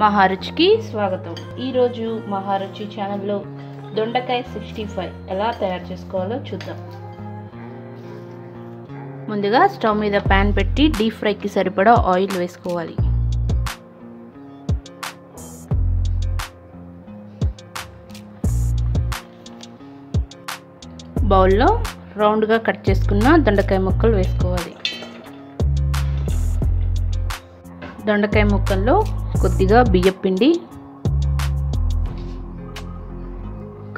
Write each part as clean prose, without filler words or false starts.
మహారుచికి స్వాగతం. ఈరోజు మహారుచి ఛానల్లో దొండకాయ 65 ఎలా తయారు చేసుకోవాలో చూద్దాం. ముందుగా స్టవ్ మీద ప్యాన్ పెట్టి డీప్ ఫ్రైకి సరిపడా ఆయిల్ వేసుకోవాలి. బౌల్లో రౌండ్గా కట్ చేసుకున్న దొండకాయ ముక్కలు వేసుకోవాలి. దొండకాయ ముక్కల్లో కొద్దిగా బియ్యం పిండి,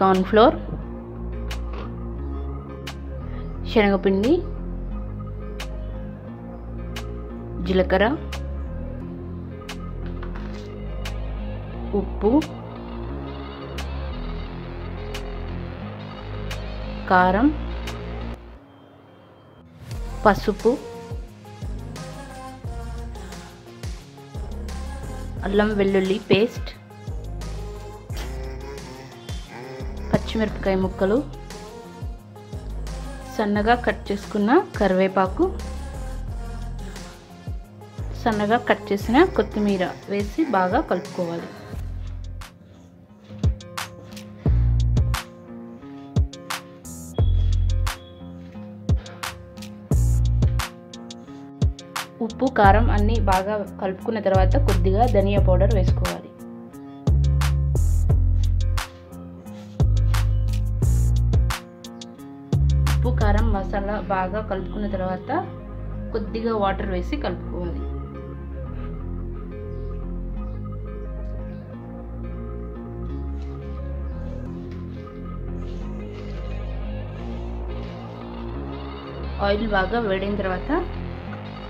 కార్న్ ఫ్లోర్, శనగపిండి, జీలకర్ర, ఉప్పు, కారం, పసుపు, అల్లం వెల్లుల్లి పేస్ట్, పచ్చిమిరపకాయ ముక్కలు, సన్నగా కట్ చేసుకున్న కరివేపాకు, సన్నగా కట్ చేసిన కొత్తిమీర వేసి బాగా కలుపుకోవాలి. ఉప్పు కారం అన్నీ బాగా కలుపుకున్న తర్వాత కొద్దిగా ధనియా పౌడర్ వేసుకోవాలి. ఉప్పు కారం మసాలా బాగా కలుపుకున్న తర్వాత కొద్దిగా వాటర్ వేసి కలుపుకోవాలి. ఆయిల్ బాగా వేడిన తర్వాత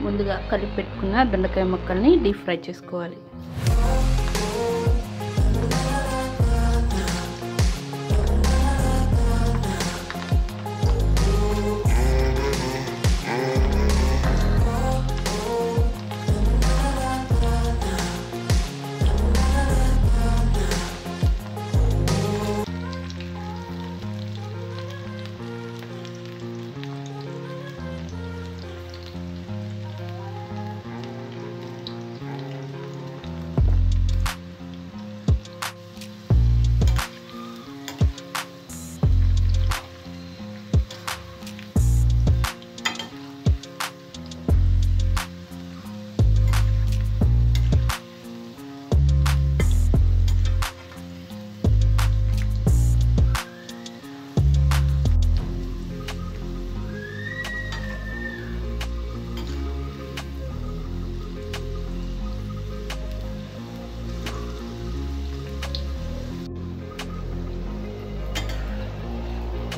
ముందుగా కలిపి పెట్టుకున్న దొండకాయ ముక్కల్ని డీప్ ఫ్రై చేసుకోవాలి.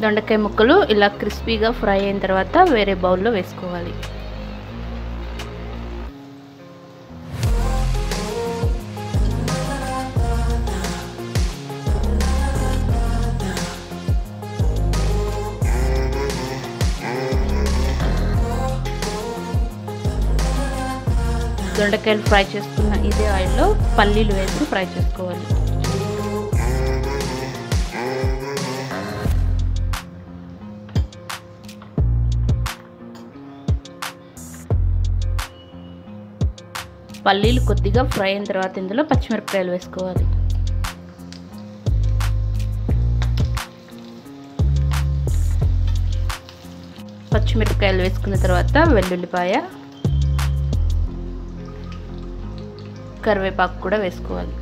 దొండకాయ ముక్కలు ఇలా క్రిస్పీగా ఫ్రై అయిన తర్వాత వేరే బౌల్లో వేసుకోవాలి. దొండకాయలు ఫ్రై చేసుకున్న ఇదే ఆయిల్లో పల్లీలు వేసి ఫ్రై చేసుకోవాలి. పల్లీలు కొద్దిగా ఫ్రై అయిన తర్వాత ఇందులో పచ్చిమిరపకాయలు వేసుకోవాలి. పచ్చిమిరపకాయలు వేసుకున్న తర్వాత వెల్లుల్లిపాయ, కరివేపాకు కూడా వేసుకోవాలి.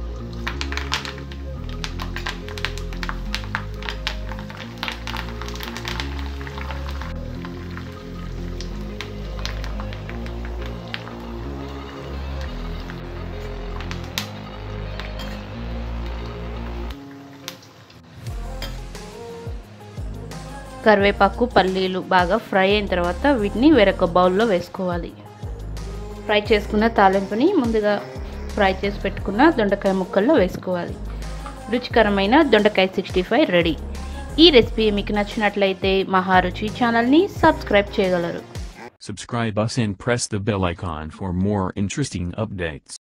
కరివేపాకు పల్లీలు బాగా ఫ్రై అయిన తర్వాత వీటిని వేరొక బౌల్లో వేసుకోవాలి. ఫ్రై చేసుకున్న తాలింపుని ముందుగా ఫ్రై చేసి పెట్టుకున్న దొండకాయ ముక్కల్లో వేసుకోవాలి. రుచికరమైన దొండకాయ 65 రెడీ. ఈ రెసిపీ మీకు నచ్చినట్లయితే మహారుచి ఛానల్ని సబ్స్క్రైబ్ చేయగలరు. Subscribe us and press the bell icon for more interesting updates.